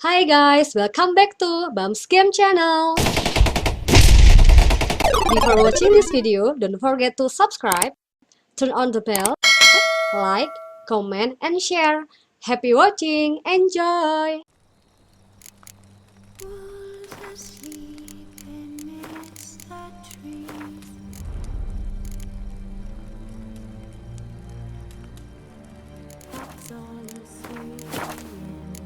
Hi guys, welcome back to Bam's Game channel. Before watching this video, don't forget to subscribe, turn on the bell, like, comment, and share. Happy watching, enjoy! Was asleep amidst the trees. That's all I see in the breeze.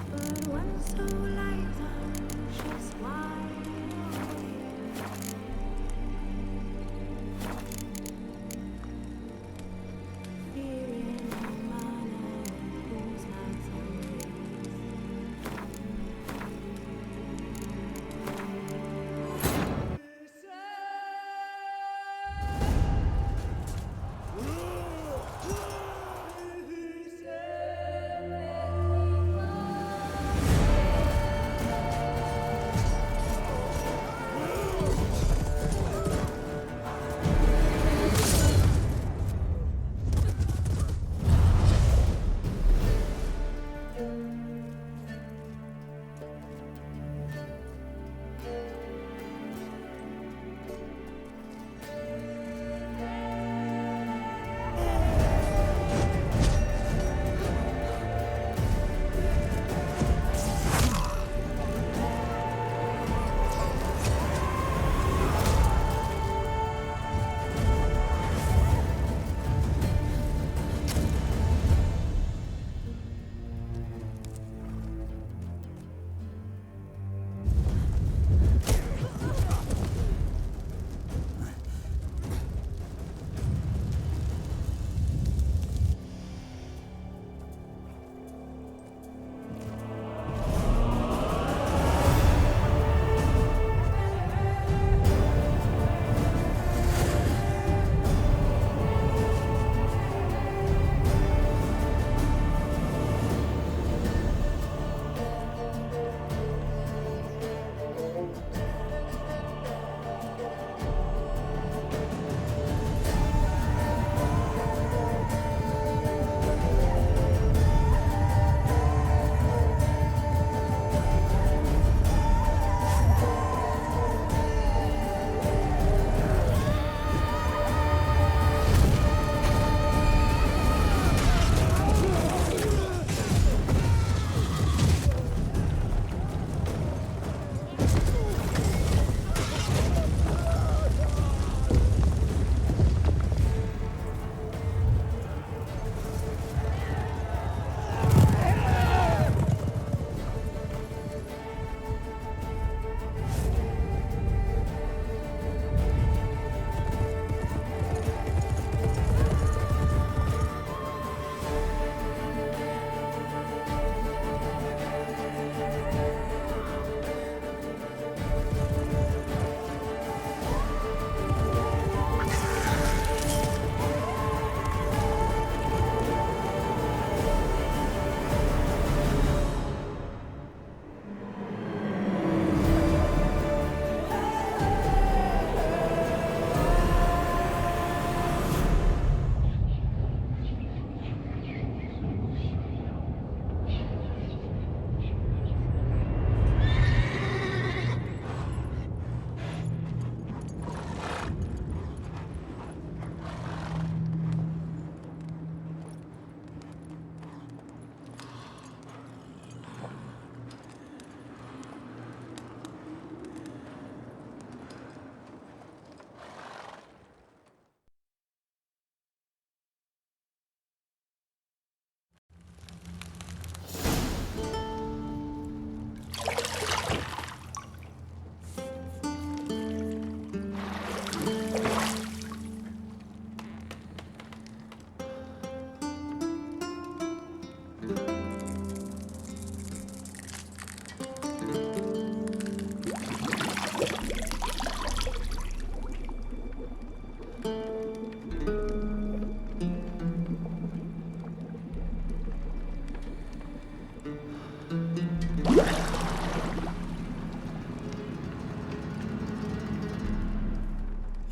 But when so light, I'm just wide awake. Fearing my nose might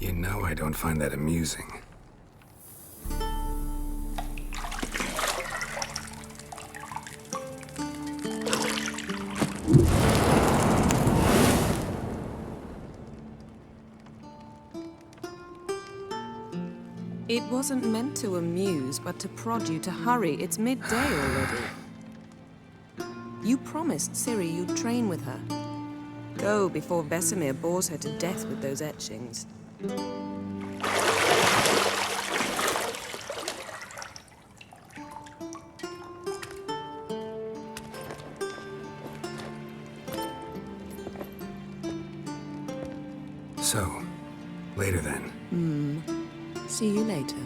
You know I don't find that amusing. It wasn't meant to amuse, but to prod you to hurry. It's midday already. You promised Ciri you'd train with her. Go before Vesemir bores her to death with those etchings. So, later then. See you later.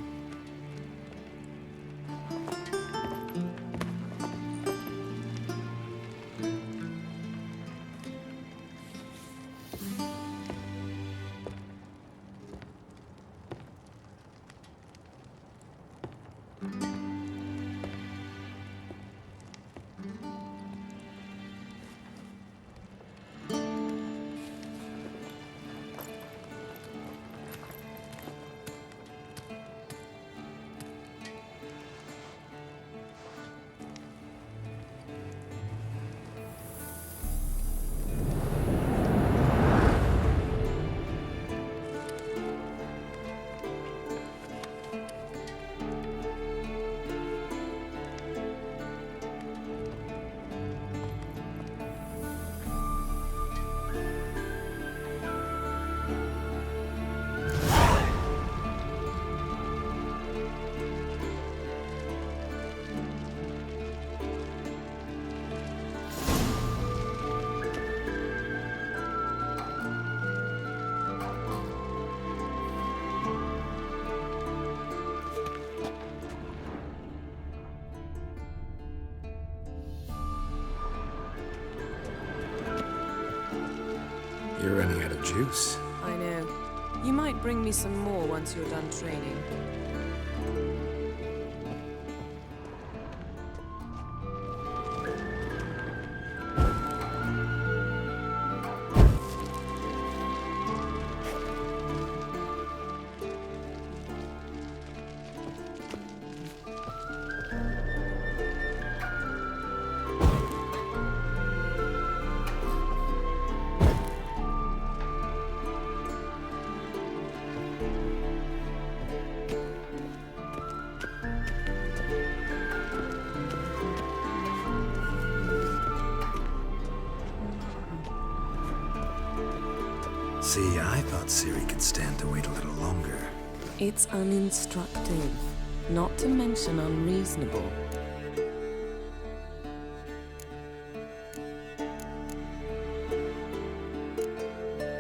You're running out of juice. I know. You might bring me some more once you're done training. See, I thought Ciri could stand to wait a little longer. It's uninstructive, not to mention unreasonable.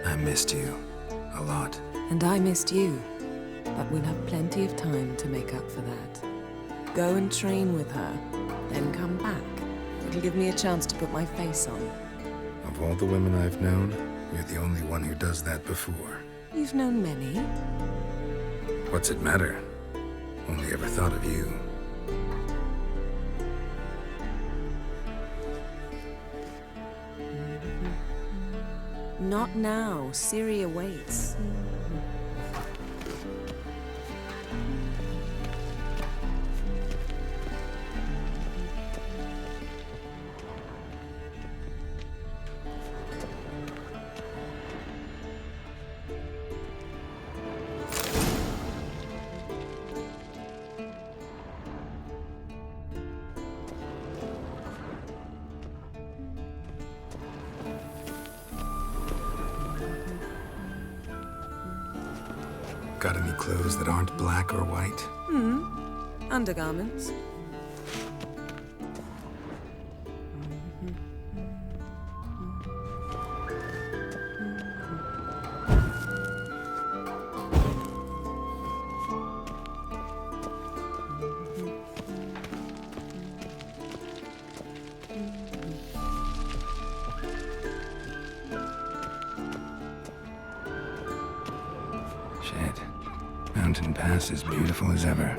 I missed you. A lot. And I missed you. But we'll have plenty of time to make up for that. Go and train with her, then come back. It'll give me a chance to put my face on. Of all the women I've known, you're the only one who does that before. You've known many. What's it matter? Only ever thought of you. Not now. Ciri awaits. Got any clothes that aren't black or white? Undergarments. Shit. Mountain Pass is beautiful as ever.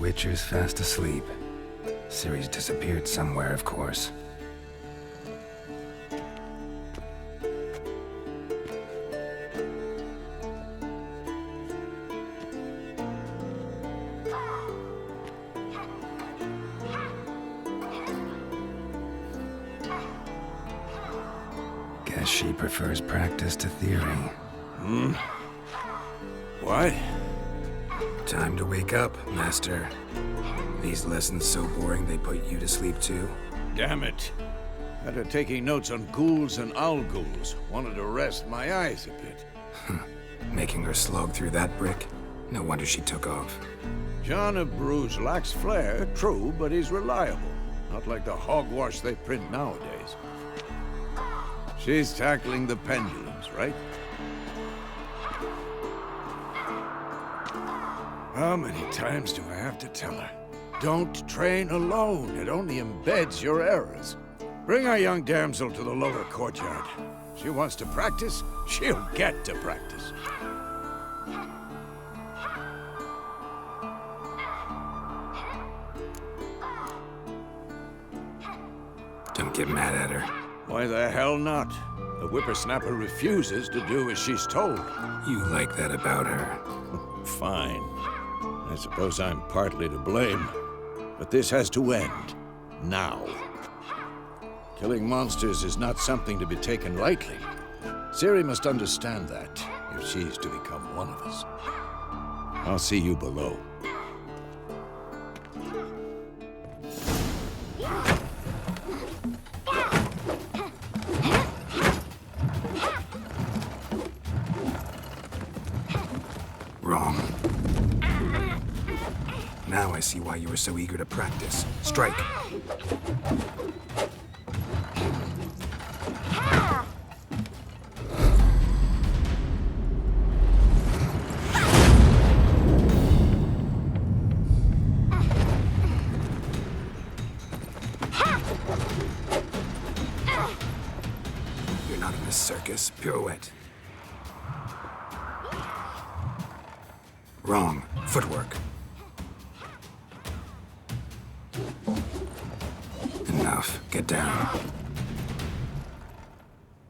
Witcher's fast asleep. Ciri's disappeared somewhere, of course. Guess she prefers practice to theory. What? Time to wake up, Master. These lessons so boring they put you to sleep too? Damn it. After taking notes on ghouls and owl-ghouls, wanted to rest my eyes a bit. Making her slog through that brick? No wonder she took off. John of Bruges lacks flair, true, but he's reliable. Not like the hogwash they print nowadays. She's tackling the pendulums, right? How many times do I have to tell her? Don't train alone. It only embeds your errors. Bring our young damsel to the lower courtyard. She wants to practice, she'll get to practice. Don't get mad at her. Why the hell not? The whippersnapper refuses to do as she's told. You like that about her. Fine. I suppose I'm partly to blame. But this has to end. Now. Killing monsters is not something to be taken lightly. Ciri must understand that, if she's to become one of us. I'll see you below. Wrong. Now I see why you were so eager to practice. Strike. You're not in this circus. Pirouette. Wrong. Footwork. Enough. Get down.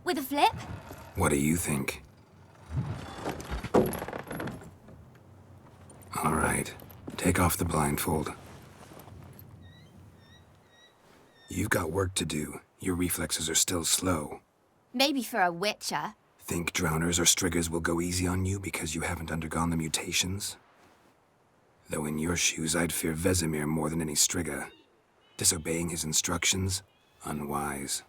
With a flip? What do you think? All right. Take off the blindfold. You've got work to do. Your reflexes are still slow. Maybe for a witcher. Think drowners or striggers will go easy on you because you haven't undergone the mutations? Though in your shoes, I'd fear Vesemir more than any strigger. Disobeying his instructions? Unwise.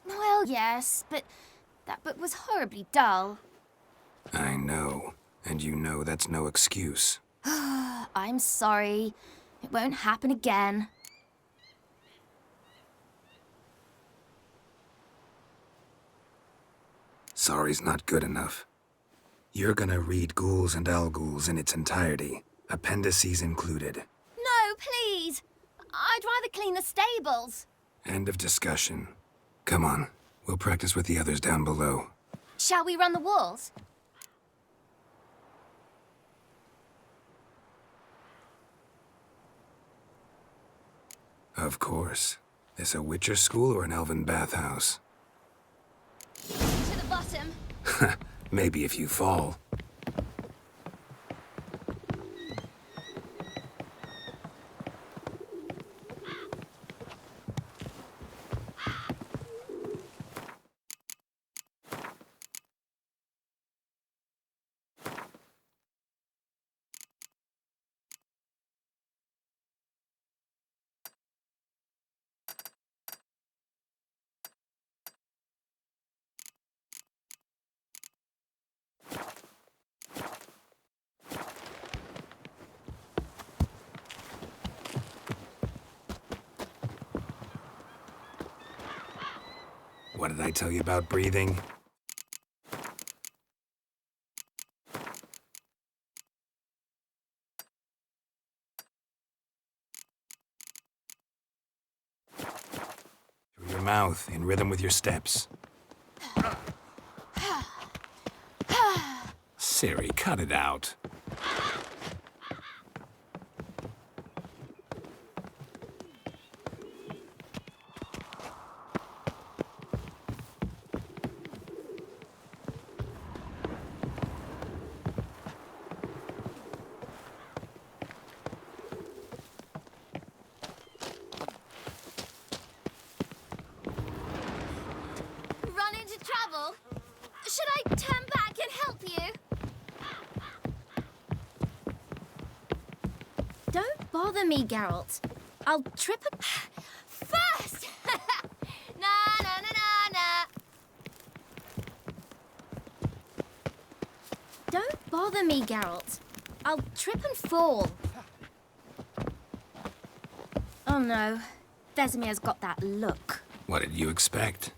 Well, yes, but that book was horribly dull. I know. And you know that's no excuse. I'm sorry. It won't happen again. Sorry's not good enough. You're gonna read Ghouls and Owl-Ghouls in its entirety, appendices included. No, please! I'd rather clean the stables. End of discussion. Come on, we'll practice with the others down below. Shall we run the walls? Of course. This a Witcher school or an elven bathhouse? To the bottom. Maybe if you fall. What did I tell you about breathing? Through your mouth, in rhythm with your steps. Ciri, cut it out. bother me, Geralt. I'll trip and... First! Na na na na na! Don't bother me, Geralt. I'll trip and fall. Oh no, Vesemir's got that look. What did you expect?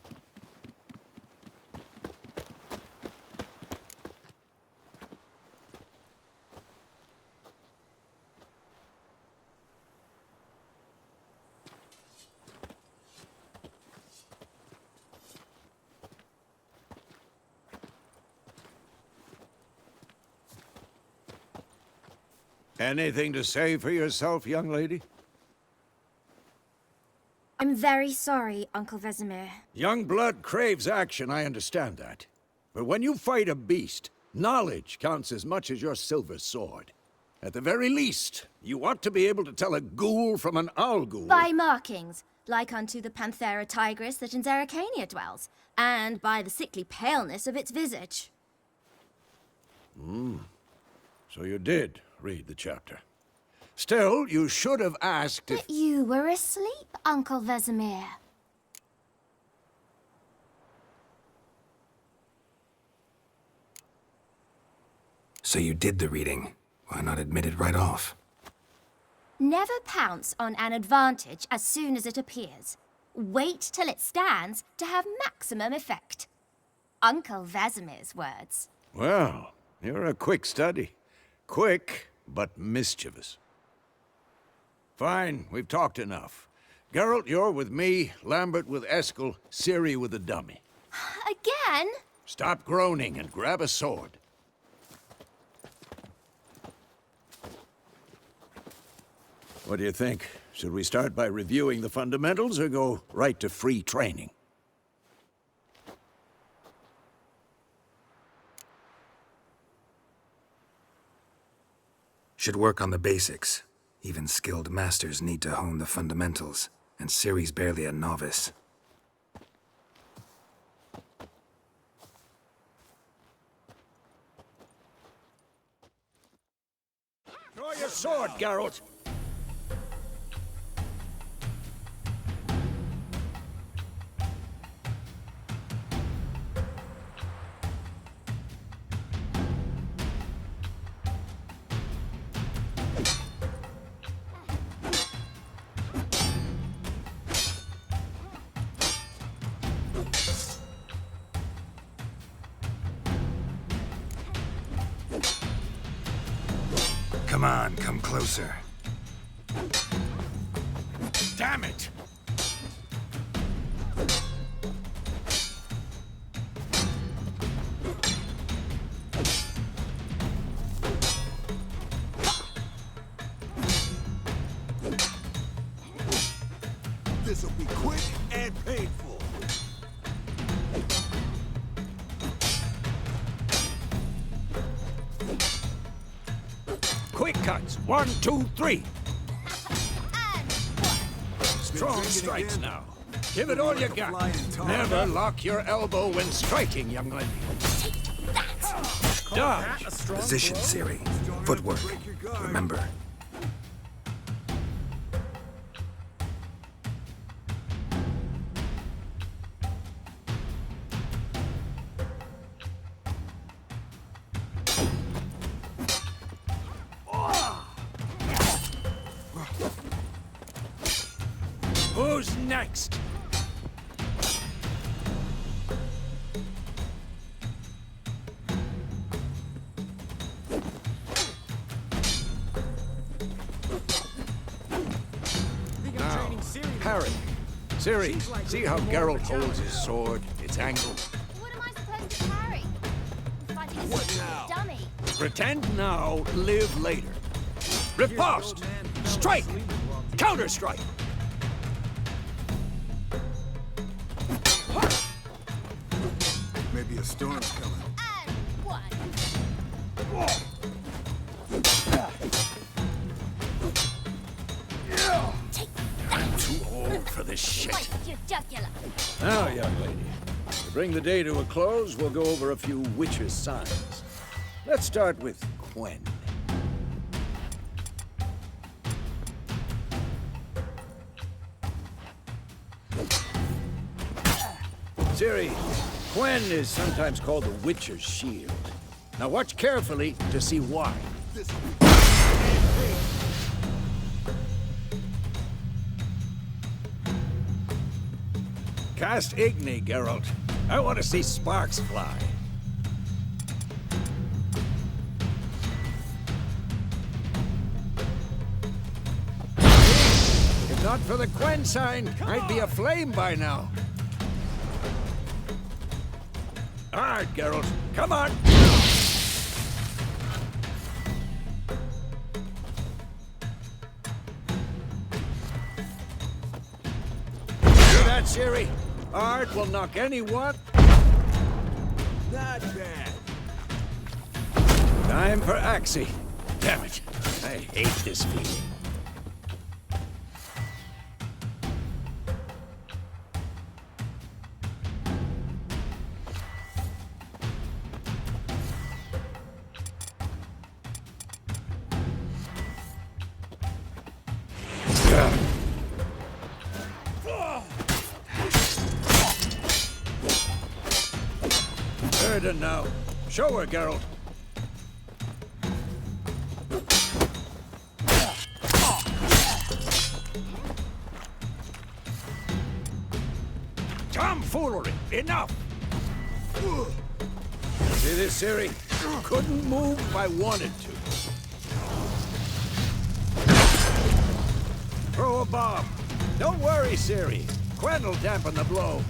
Anything to say for yourself, young lady? I'm very sorry, Uncle Vesemir. Young blood craves action, I understand that. But when you fight a beast, knowledge counts as much as your silver sword. At the very least, you ought to be able to tell a ghoul from an owl ghoul. By markings, like unto the Panthera tigris that in Zerrikania dwells, and by the sickly paleness of its visage. So you did read the chapter. Still, you should have asked if... But you were asleep, Uncle Vesemir. So you did the reading. Why not admit it right off? Never pounce on an advantage as soon as it appears. Wait till it stands to have maximum effect. Uncle Vesemir's words. Well, you're a quick study. Quick, but mischievous. Fine, we've talked enough. Geralt, you're with me, Lambert with Eskel, Ciri with the dummy. Again? Stop groaning and grab a sword. What do you think? Should we start by reviewing the fundamentals or go right to free training? Should work on the basics. Even skilled masters need to hone the fundamentals, and Ciri's barely a novice. Draw your sword, Geralt! Come on, come closer. Damn it! This'll be quick and painful. Quick cuts! 1, 2, 3! Strong strikes now. Give it all you got. Never lock your elbow when striking, young lady. Dodge! Position, Ciri. Footwork. Remember. Who's next? Now, Harry. Ciri, see how Geralt holds his sword? It's angled. What am I supposed to carry? I'm fighting a stupid dummy. Pretend now, live later. Riposte! Strike! Counter-strike! Maybe a storm's coming. And one. I'm too old for this shit. Right, your jugular. Now, young lady, to bring the day to a close, we'll go over a few witches' signs. Let's start with Quen. Ciri, Quen is sometimes called the Witcher's Shield. Now watch carefully to see why. This will be quick and painless. Cast Igni, Geralt. I want to see sparks fly. If not for the Quen sign, I'd be aflame by now. All right, Geralt, come on! Hear that, Ciri? Art will knock anyone. Not bad. Time for Axie. Damn it, I hate this feeling. Burden now. Show her, Geralt. Tomfoolery! Enough! See this, Ciri? Couldn't move if I wanted to. Throw a bomb. Don't worry, Ciri. Quen will dampen the blow.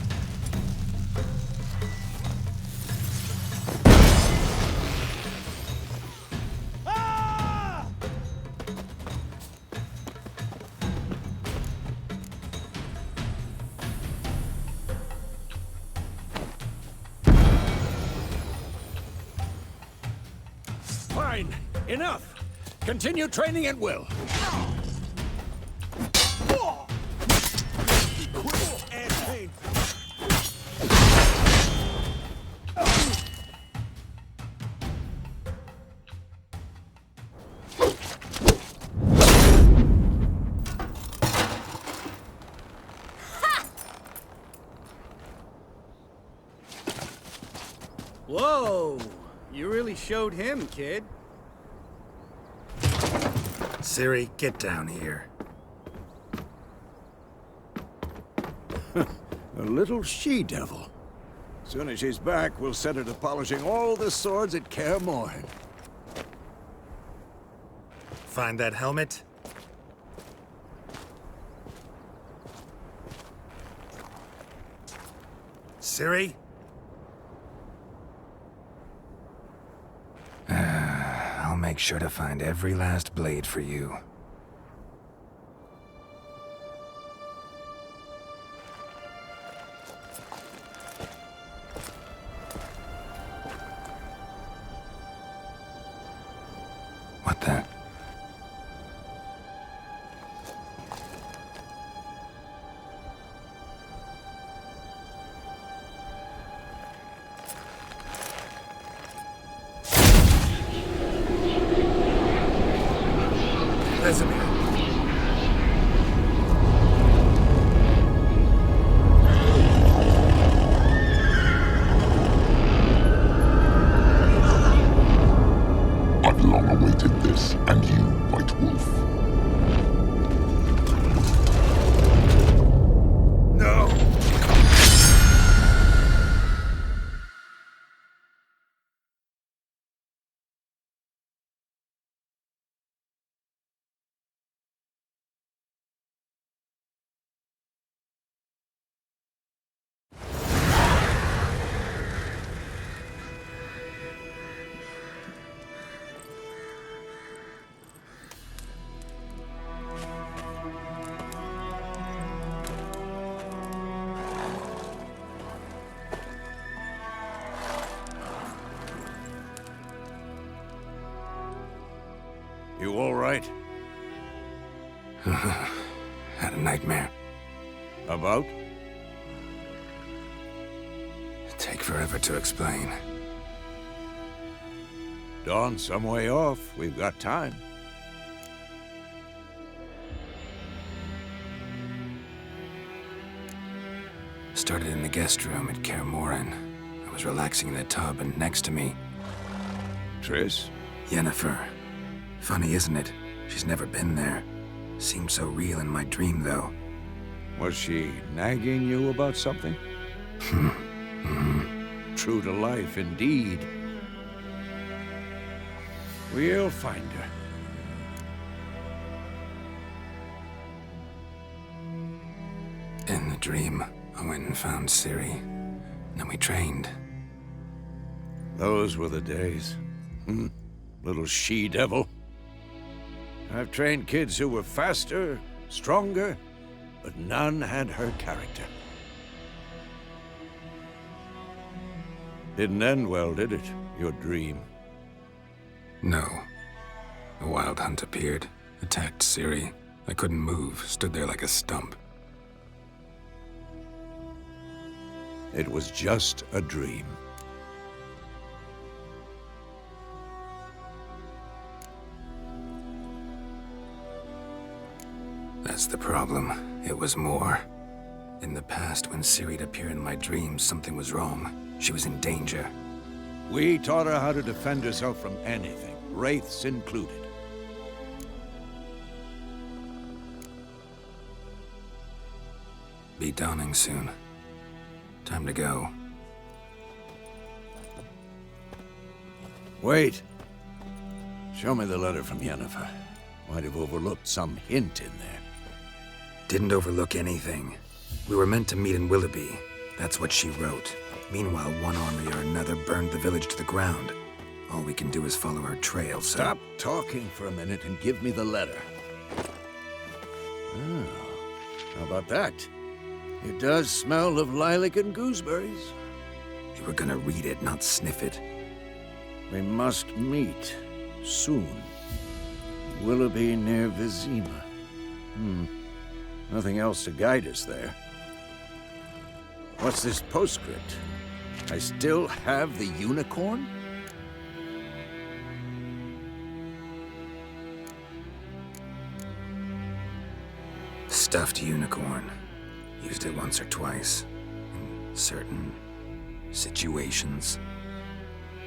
Fine. Enough. Continue training at will. Be quick and painful. Whoa! You really showed him, kid. Ciri, get down here. A little she-devil. Soon as she's back, we'll set her to polishing all the swords at Kaer Morhen. Find that helmet? Ciri? I'll make sure to find every last blade for you. What the? Vesemir. I've long awaited this, and you, White Wolf. No! You all right? Had a nightmare. About? Take forever to explain. Dawn's some way off. We've got time. Started in the guest room at Kaer Morhen. I was relaxing in the tub, and next to me, Triss? Yennefer. Funny, isn't it? She's never been there. Seemed so real in my dream, though. Was she nagging you about something? True to life, indeed. We'll find her. In the dream, I went and found Ciri. Then we trained. Those were the days. Little she-devil. I've trained kids who were faster, stronger, but none had her character. Didn't end well, did it? Your dream? No. The Wild Hunt appeared, attacked Ciri. I couldn't move, stood there like a stump. It was just a dream. That's the problem. It was more. In the past, when Ciri'd appear in my dreams, something was wrong. She was in danger. We taught her how to defend herself from anything, wraiths included. Be dawning soon. Time to go. Wait. Show me the letter from Yennefer. Might have overlooked some hint in there. Didn't overlook anything. We were meant to meet in Willoughby. That's what she wrote. Meanwhile, one army or another burned the village to the ground. All we can do is follow her trail, so... Stop talking for a minute and give me the letter. Oh, how about that? It does smell of lilac and gooseberries. You were gonna read it, not sniff it. We must meet soon. Willoughby near Vizima. Nothing else to guide us there. What's this postscript? I still have the unicorn? Stuffed unicorn. Used it once or twice. In certain situations.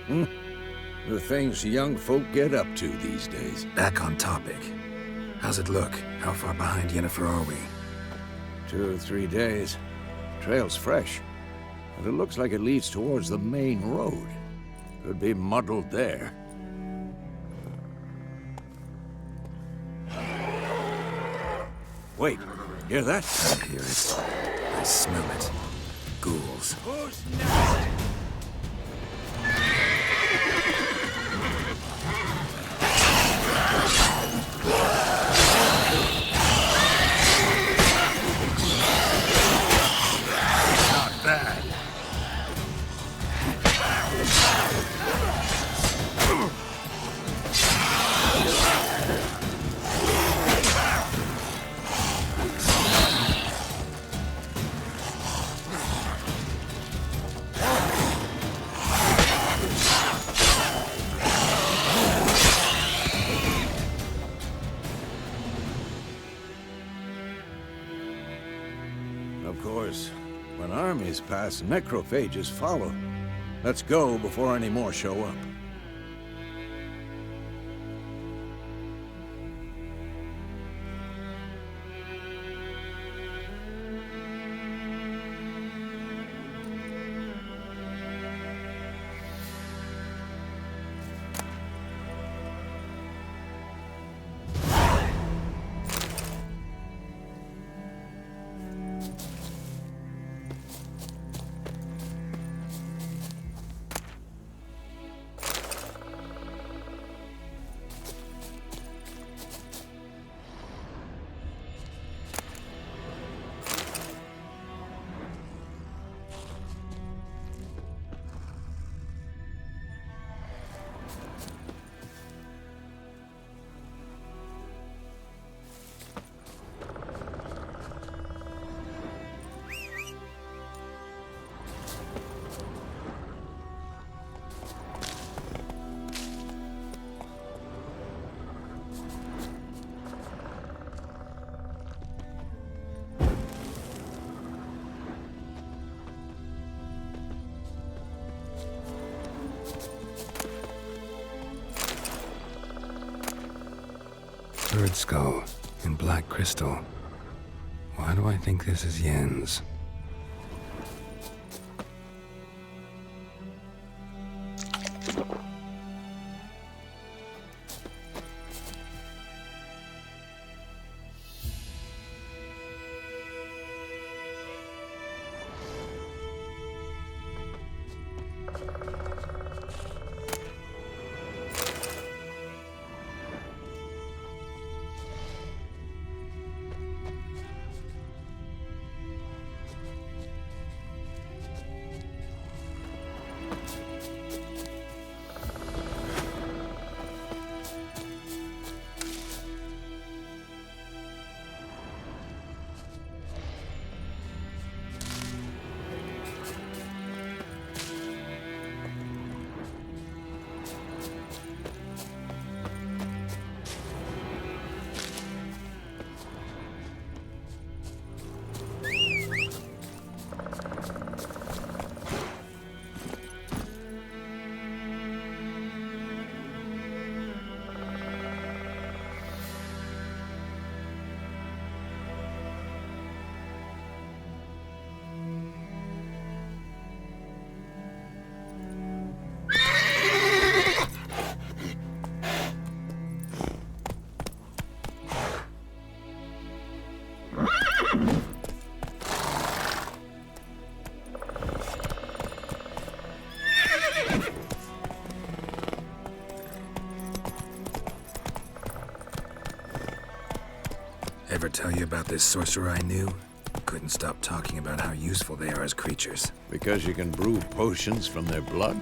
The things young folk get up to these days. Back on topic. How's it look? How far behind Yennefer are we? 2 or 3 days. Trail's fresh, but it looks like it leads towards the main road. Could be muddled there. Wait, hear that? I hear it. I smell it. Ghouls. Who's next? Not bad. Of course, when armies pass, necrophages follow. Let's go before any more show up. bird skull in black crystal. Why do I think this is Yen's? Ever tell you about this sorcerer I knew? Couldn't stop talking about how useful they are as creatures. Because you can brew potions from their blood?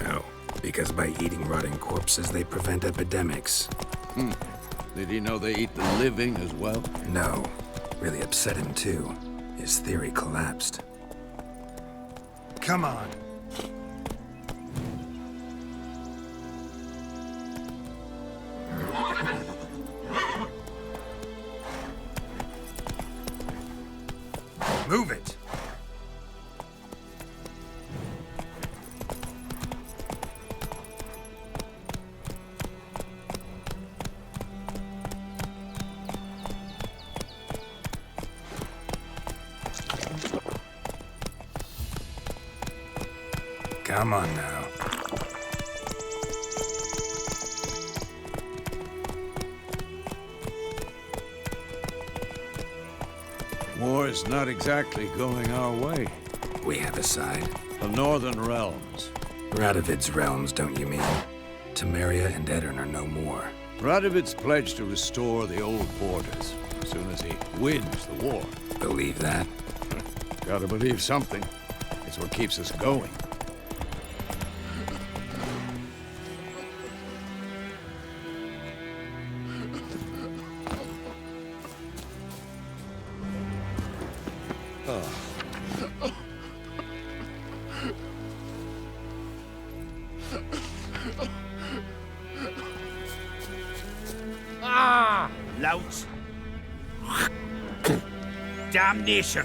No, because by eating rotting corpses, they prevent epidemics. Did he know they eat the living as well? No, really upset him too. His theory collapsed. Come on. Move it. Come on now. War's not exactly going our way. We have a side. The Northern Realms. Radovid's realms, don't you mean? Temeria and Edirn are no more. Radovid's pledged to restore the old borders as soon as he wins the war. Believe that? Gotta believe something. It's what keeps us going. Louts. Damnation.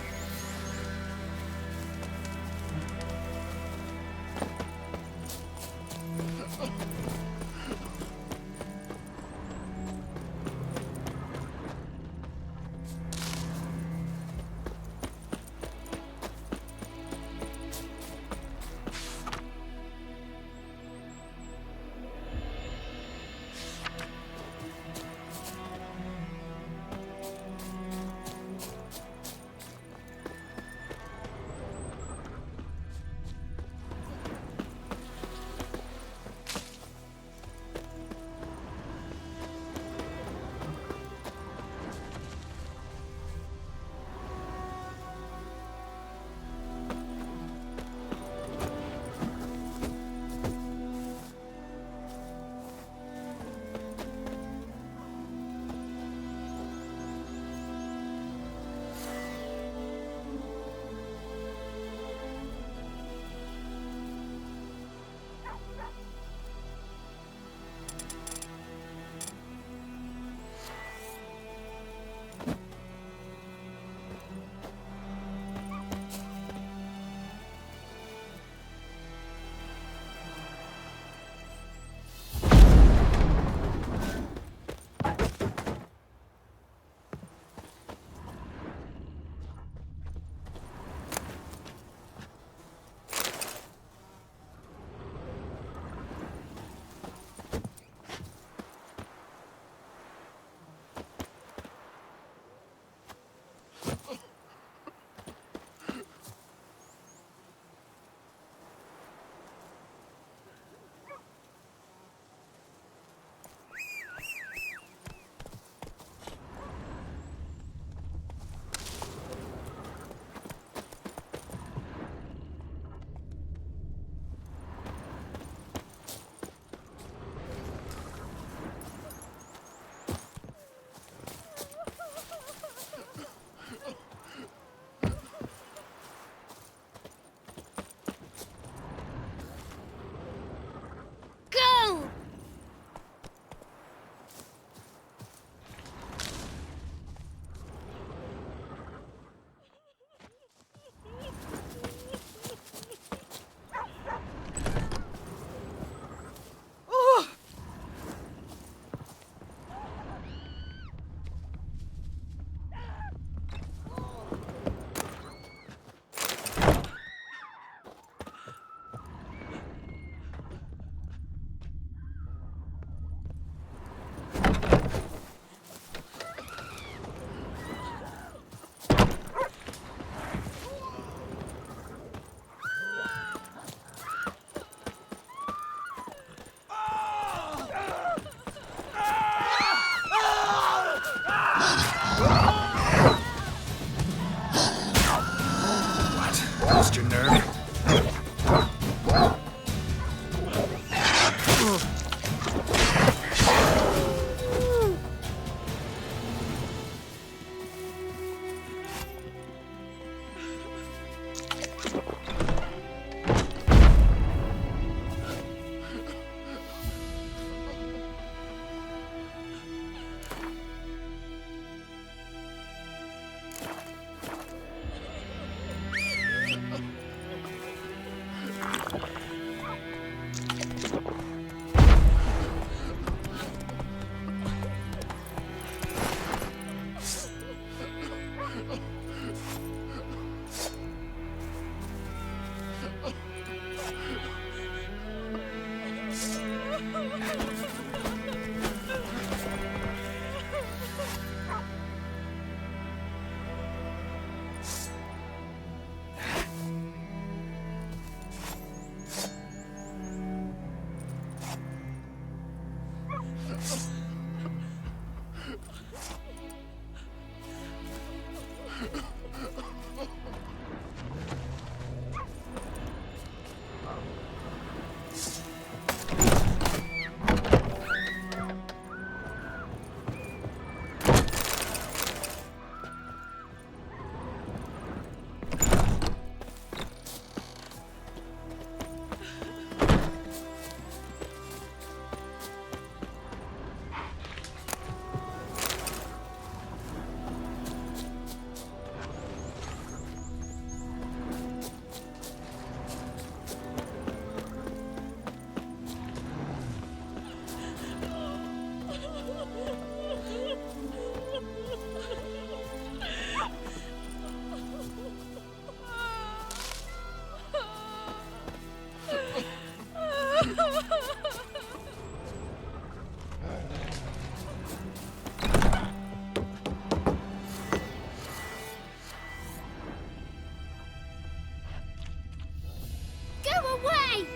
Go away!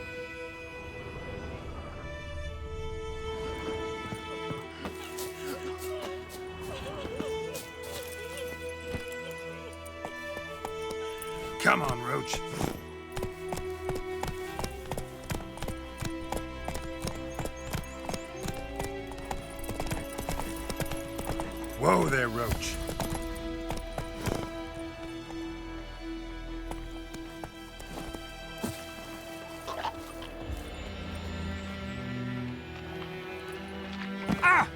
Come on, Roach. Whoa there, Roach. Ah!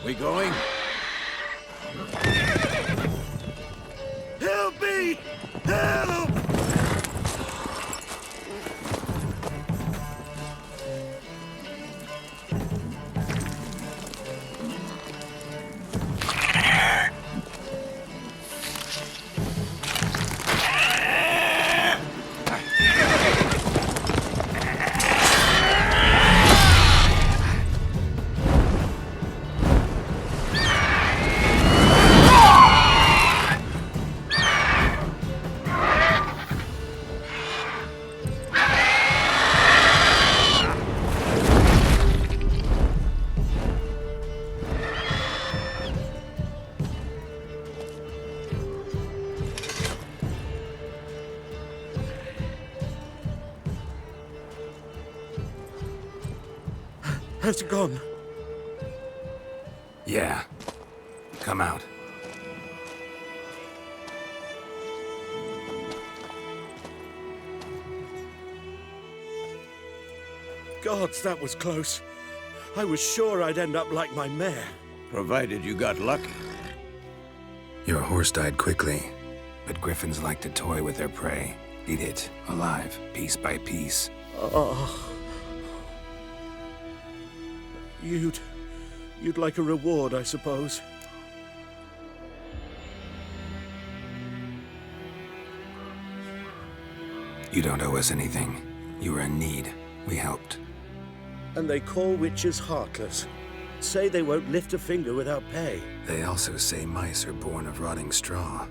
We going? Help me! Help! Has it gone? Yeah. Come out. Gods, that was close. I was sure I'd end up like my mare. Provided you got lucky. Your horse died quickly, but griffins like to toy with their prey. Eat it, alive, piece by piece. Oh. You'd like a reward, I suppose. You don't owe us anything. You were in need. We helped. And they call witches heartless. say they won't lift a finger without pay. They also say mice are born of rotting straw.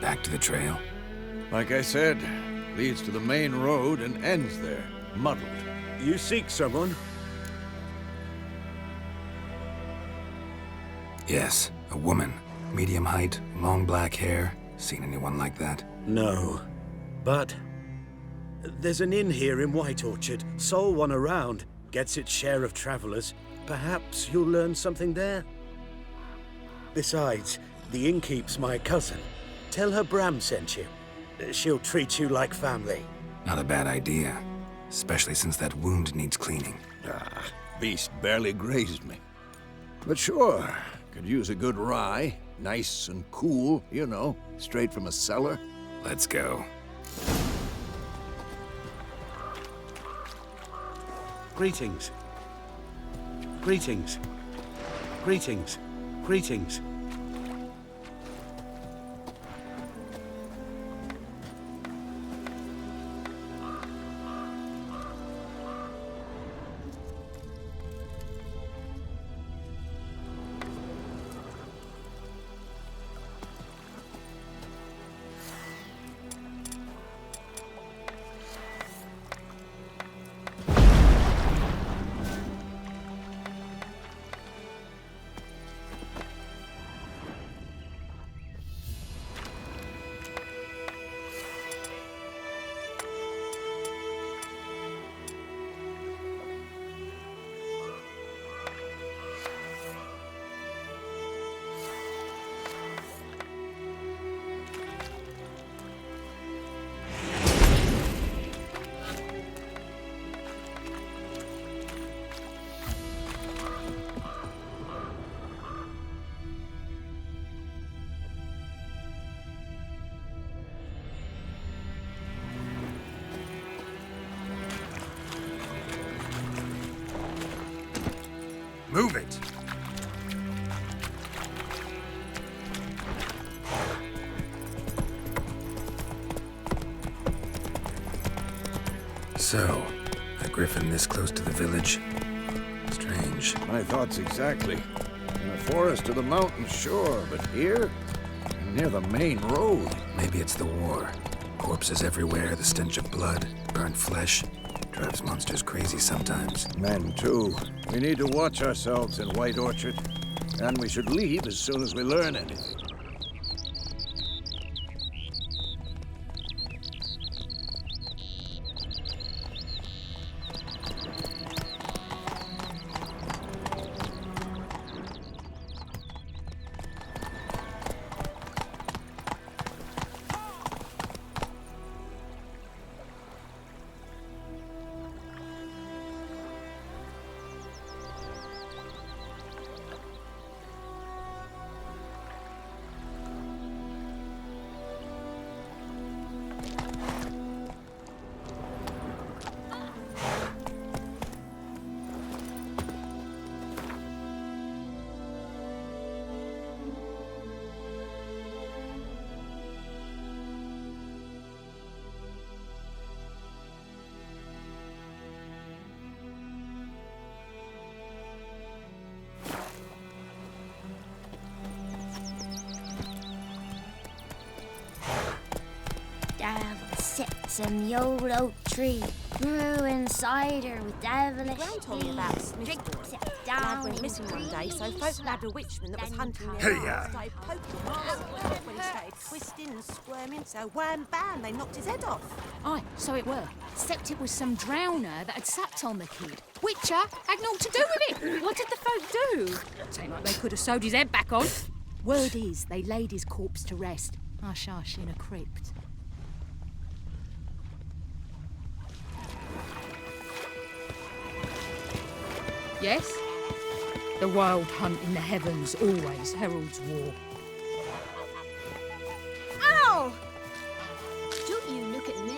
Back to the trail? Like I said, leads to the main road and ends there, muddled. You seek someone? Yes, a woman. Medium height, long black hair. Seen anyone like that? No. But there's an inn here in White Orchard. Sole one around. Gets its share of travelers. Perhaps you'll learn something there? Besides, the innkeep's my cousin. Tell her Bram sent you. She'll treat you like family. Not a bad idea. Especially since that wound needs cleaning. Ah, beast barely grazed me. But sure, could use a good rye. Nice and cool, you know, straight from a cellar. Let's go. Greetings. Greetings. Greetings. Greetings. Move it! So, a griffin this close to the village? Strange. My thoughts exactly. In a forest or the mountains, sure, but here? Near the main road. Maybe it's the war. Corpses everywhere, the stench of blood, burnt flesh. Drives monsters crazy sometimes. Men, too. We need to watch ourselves in White Orchard. And we should leave as soon as we learn anything. Devil sits in the old oak tree, brewing cider with devilish Gran told me about leaves. Smith's Drinks boy. it Lad down went in missing one day, so creepy folk nabbed a slabs, witchman that was then hunting cut their Hey-ya. house. Started poking him out when he started twisting and squirming, so wham bam, they knocked his head off. Aye, so it were. Except it was some drowner that had sapped on the kid. Witcher had naught to do with it. What did the folk do? Seemed like they could have sewed his head back on. Word is, they laid his corpse to rest. Hush-hush in a crypt. Yes? The wild hunt in the heavens always heralds war. Ow! Don't you look at me.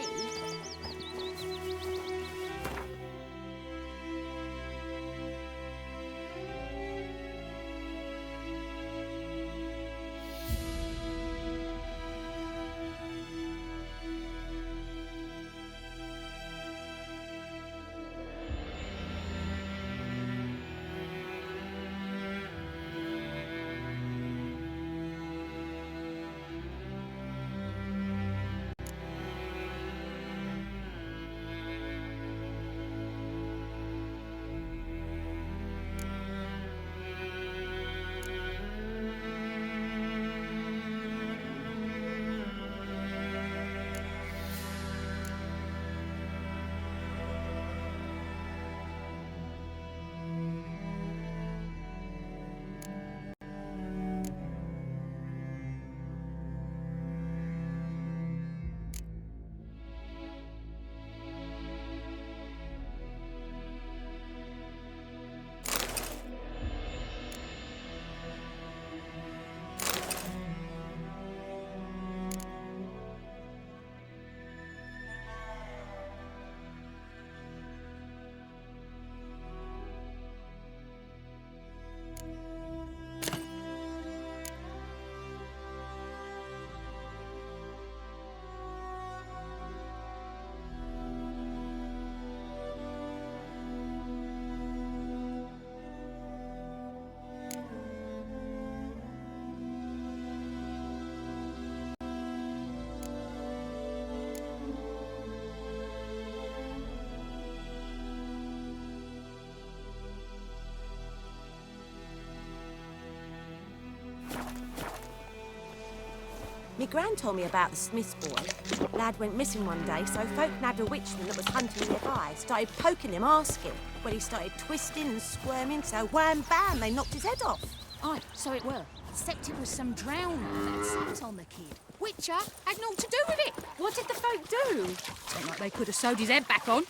Me gran told me about the Smith's boy. Lad went missing one day, so folk nabbed a witchman that was hunting nearby. Started poking him, asking. Well, he started twisting and squirming, so wham bam, they knocked his head off. Aye, so it were. Except it was some drowner that sat on the kid. Witcher had naught to do with it. What did the folk do? Seemed like they could have sewed his head back on.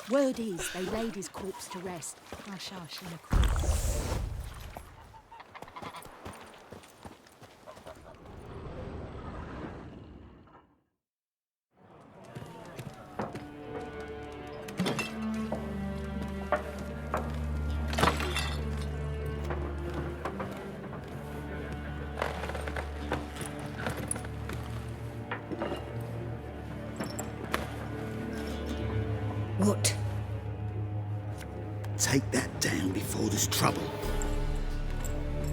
Word is, they laid his corpse to rest. Hush, hush, in a corpse. What? Take that down before there's trouble.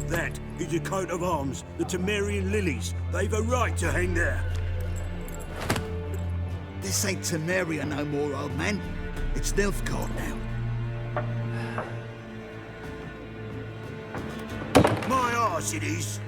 That is a coat of arms, the Temerian lilies. They've a right to hang there. This ain't Temeria no more, old man. It's Nilfgaard now. My arse it is.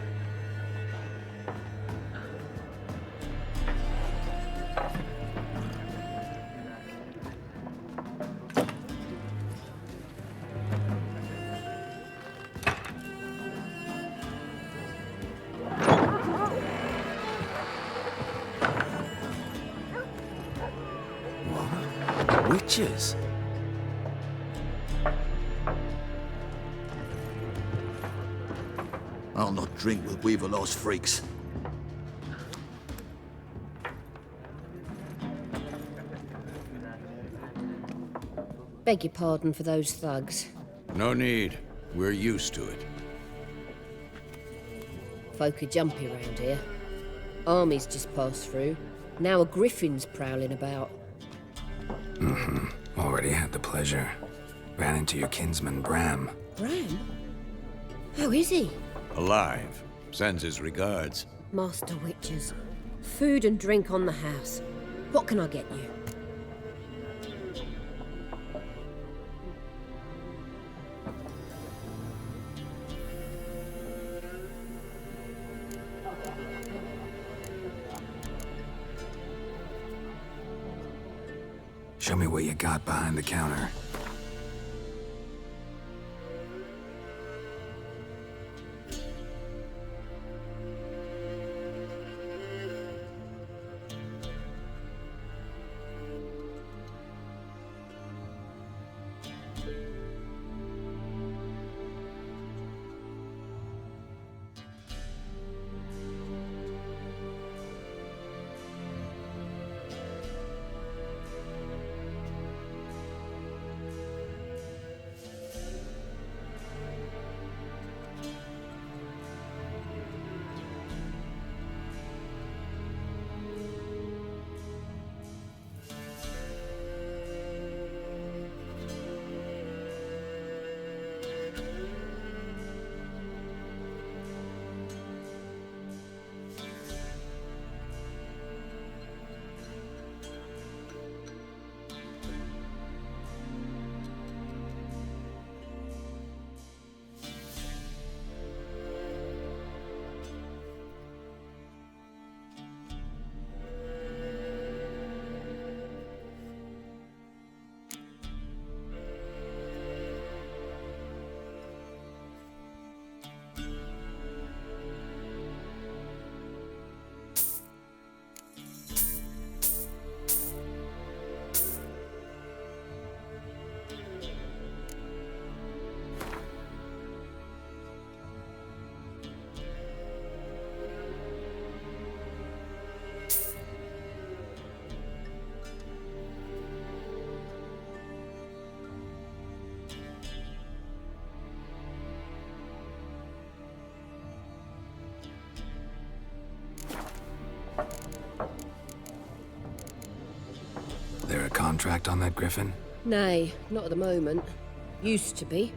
Witches? I'll not drink with Weaverlaw's freaks. Beg your pardon for those thugs. No need. We're used to it. Folk are jumpy round here. Armies just passed through. Now a griffin's prowling about. Already had the pleasure. Ran into your kinsman, Bram. Bram? How is he? Alive. Sends his regards. Master Witches. Food and drink on the house. What can I get you? Show me what you got behind the counter. There a contract on that griffin? Nay, not at the moment. Used to be.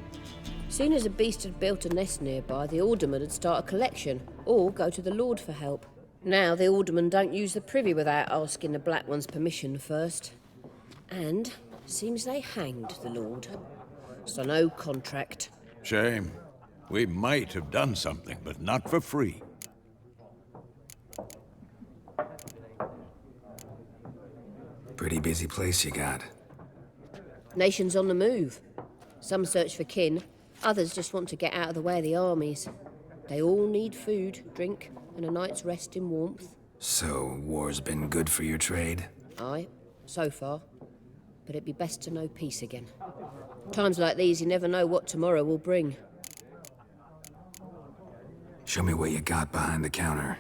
Soon as a beast had built a nest nearby, the alderman would start a collection, or go to the Lord for help. Now the alderman don't use the privy without asking the Black One's permission first. And seems they hanged the Lord. So no contract. Shame. We might have done something, but not for free. Pretty busy place you got. Nations on the move. Some search for kin, others just want to get out of the way of the armies. They all need food, drink, and a night's rest in warmth. So, war's been good for your trade? Aye, so far. But it'd be best to know peace again. Times like these, you never know what tomorrow will bring. Show me what you got behind the counter.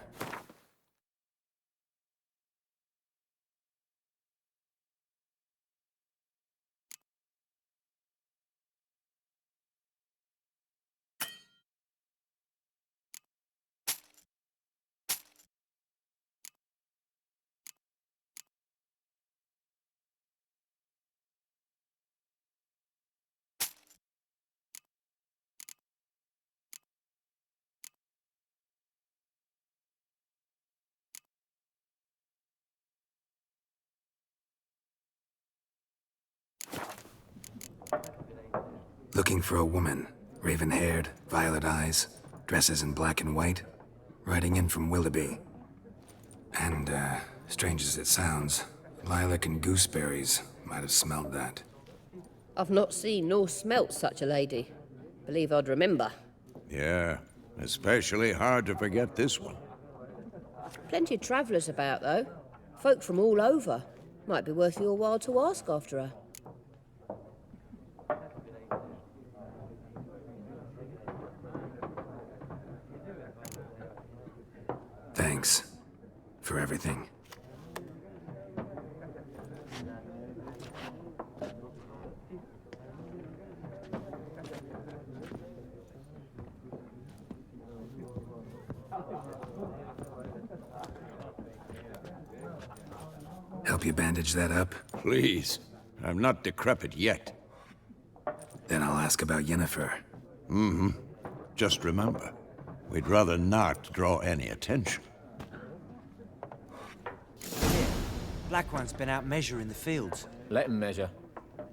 Looking for a woman. Raven-haired, violet eyes, dresses in black and white. Riding in from Willoughby. And, strange as it sounds, Lilac and Gooseberries might have smelled that. I've not seen nor smelt such a lady. Believe I'd remember. Yeah, especially hard to forget this one. Plenty of travellers about, though. Folk from all over. Might be worth your while to ask after her. Thanks. For everything. Help you bandage that up? Please. I'm not decrepit yet. Then I'll ask about Yennefer. Mm-hmm. Just remember, we'd rather not draw any attention. Black One's been out measuring the fields. Let him measure.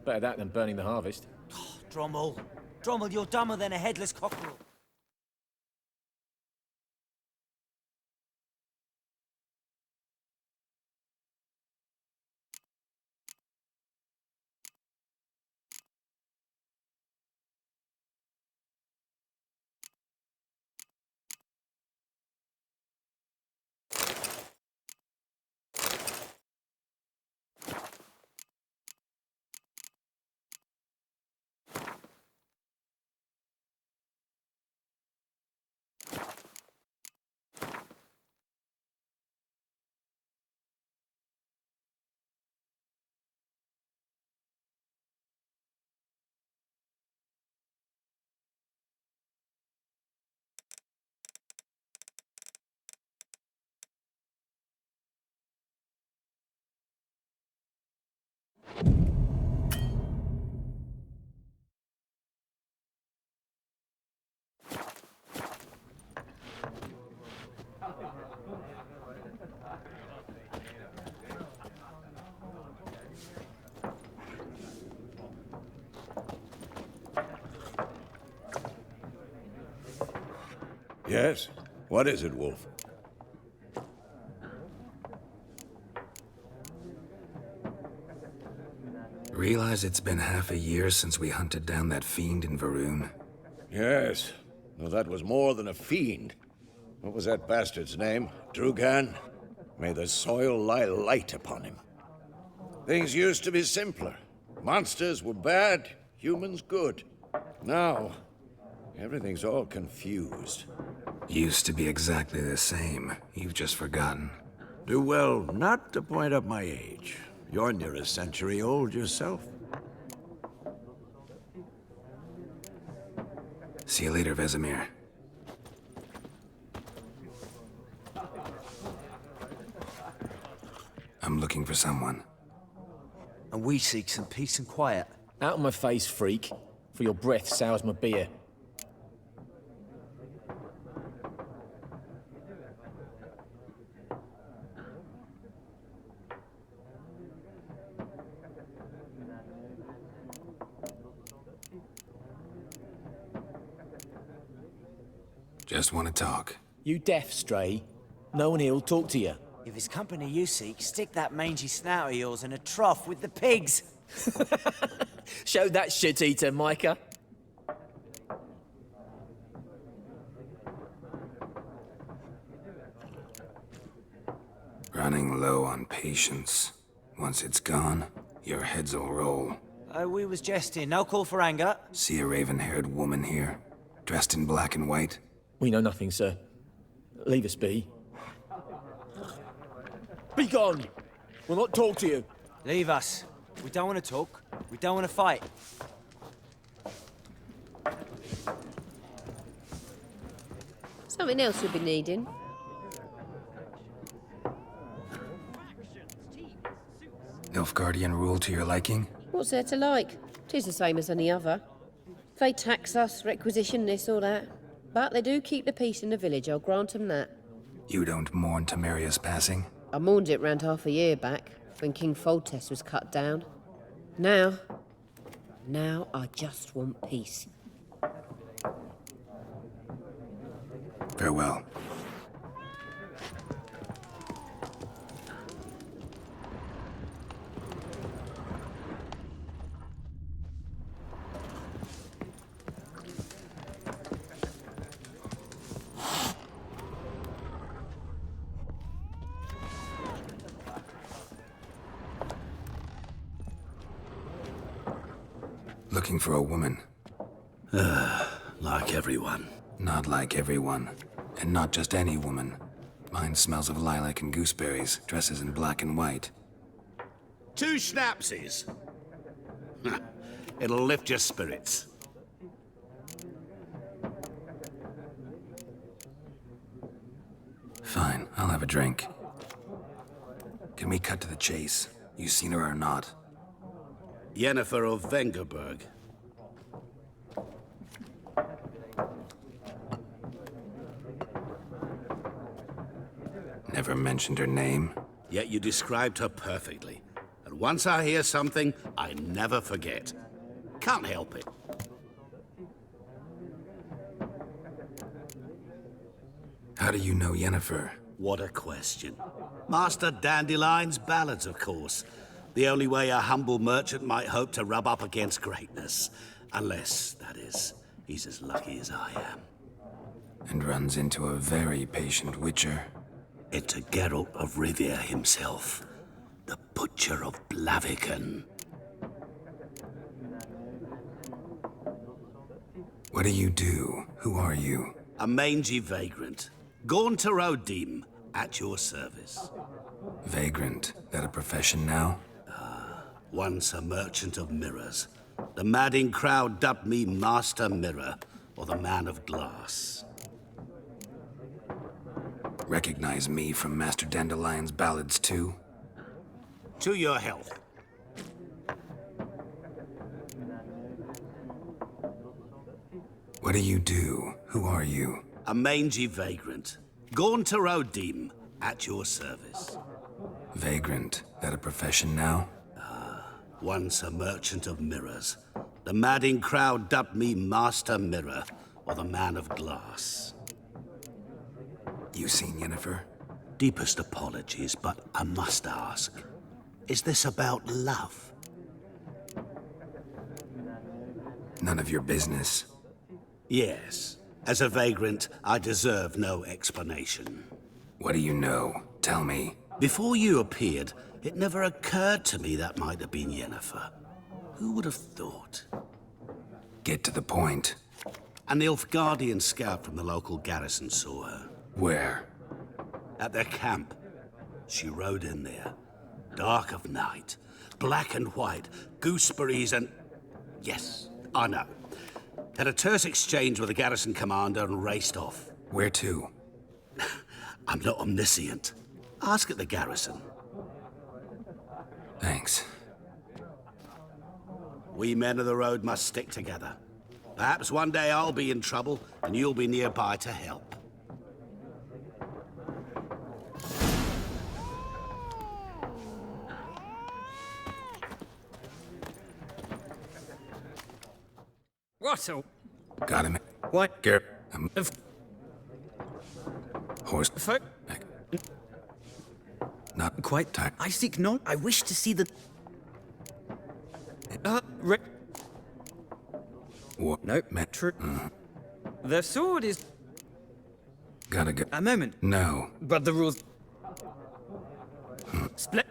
Better that than burning the harvest. Drommel. Drommel, you're dumber than a headless cockerel. Yes? What is it, Wolf? Realize it's been half a year since we hunted down that fiend in Varun? Yes. Well, that was more than a fiend. What was that bastard's name? Drugan? May the soil lie light upon him. Things used to be simpler. Monsters were bad, humans good. Now, everything's all confused. Used to be exactly the same. You've just forgotten. Do well not to point up my age. You're near a century old yourself. See you later, Vesemir. I'm looking for someone. And we seek some peace and quiet. Out of my face, freak. For your breath sours my beer. Just want to talk. You deaf, Stray? No one here'll talk to you. If it's company you seek, stick that mangy snout of yours in a trough with the pigs. Show that shit-eater, Micah. Running low on patience. Once it's gone, your heads'll roll. We was jesting. No call for anger. See a raven-haired woman here, dressed in black and white? We know nothing, sir. Leave us be. Be gone! We'll not talk to you. Leave us. We don't want to talk. We don't want to fight. Something else you'll be needing. Nilfgaardian rule to your liking? What's there to like? 'Tis the same as any other. They tax us, requisition this or that. But they do keep the peace in the village, I'll grant 'em that. You don't mourn Temeria's passing? I mourned it round half a year back, when King Foltest was cut down. Now I just want peace. Farewell. Looking for a woman. Like everyone. Not like everyone. And not just any woman. Mine smells of lilac and gooseberries, dresses in black and white. 2 schnapsies. It'll lift your spirits. Fine, I'll have a drink. Can we cut to the chase? You seen her or not? Yennefer of Vengerberg. Never mentioned her name. Yet you described her perfectly. And once I hear something, I never forget. Can't help it. How do you know Yennefer? What a question. Master Dandelion's ballads, of course. The only way a humble merchant might hope to rub up against greatness. Unless, that is, he's as lucky as I am. And runs into a very patient witcher. Into Geralt of Rivia himself. The Butcher of Blaviken. What do you do? Who are you? A mangy vagrant. Gaunter Odim, at your service. Vagrant. That a profession now? Once a merchant of mirrors. The madding crowd dubbed me Master Mirror, or the Man of Glass. Recognize me from Master Dandelion's ballads too? To your health. What do you do? Who are you? A mangy vagrant. Gaunter Odim, at your service. Vagrant. That a profession now? Once a merchant of mirrors. The madding crowd dubbed me Master Mirror, or the Man of Glass. You seen Yennefer? Deepest apologies, but I must ask. Is this about love? None of your business. Yes. As a vagrant, I deserve no explanation. What do you know? Tell me. Before you appeared, it never occurred to me that might have been Yennefer. Who would have thought? Get to the point. An Nilfgaardian scout from the local garrison saw her. Where? At their camp. She rode in there. Dark of night. Black and white. Gooseberries and... Yes, I know. Had a terse exchange with the garrison commander and raced off. Where to? I'm not omniscient. Ask at the garrison. Thanks. We men of the road must stick together. Perhaps one day I'll be in trouble and you'll be nearby to help. What a... Got him. What? Geralt. Of... Horse. Fuck. Not Quite. time. I seek not. I wish to see the. What? Nope. Metro. The sword is. Gotta go. A moment. No. But the rules. Split.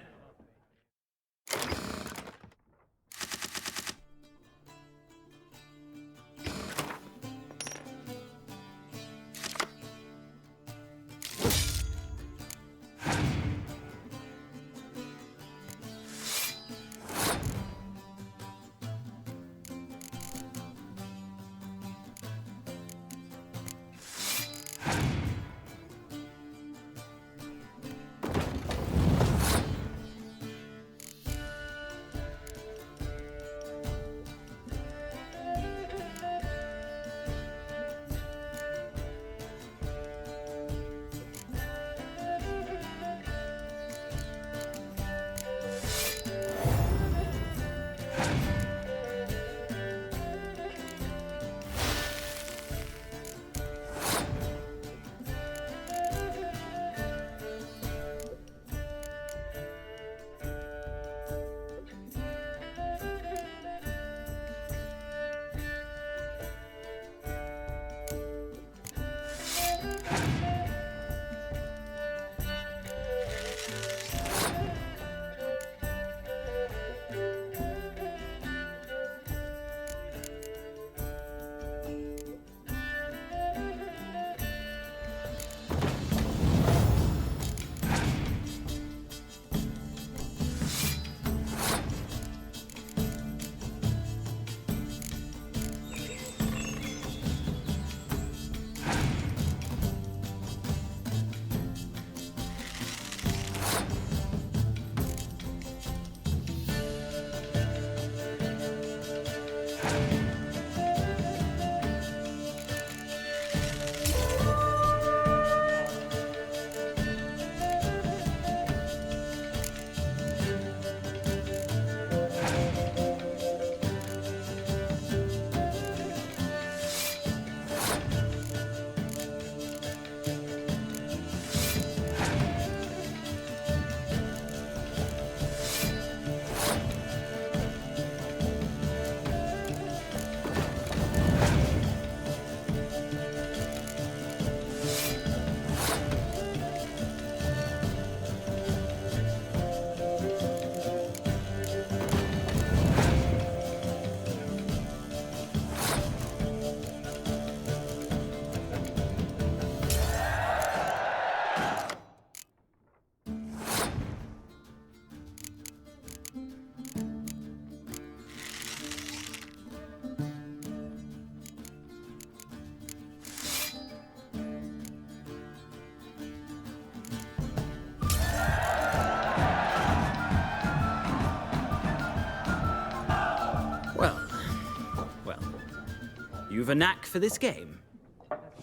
You've a knack for this game.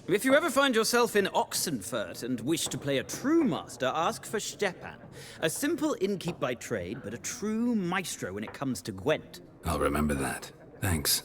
If you ever find yourself in Oxenfurt and wish to play a true master, ask for Stepan. A simple innkeep by trade, but a true maestro when it comes to Gwent. I'll remember that. Thanks.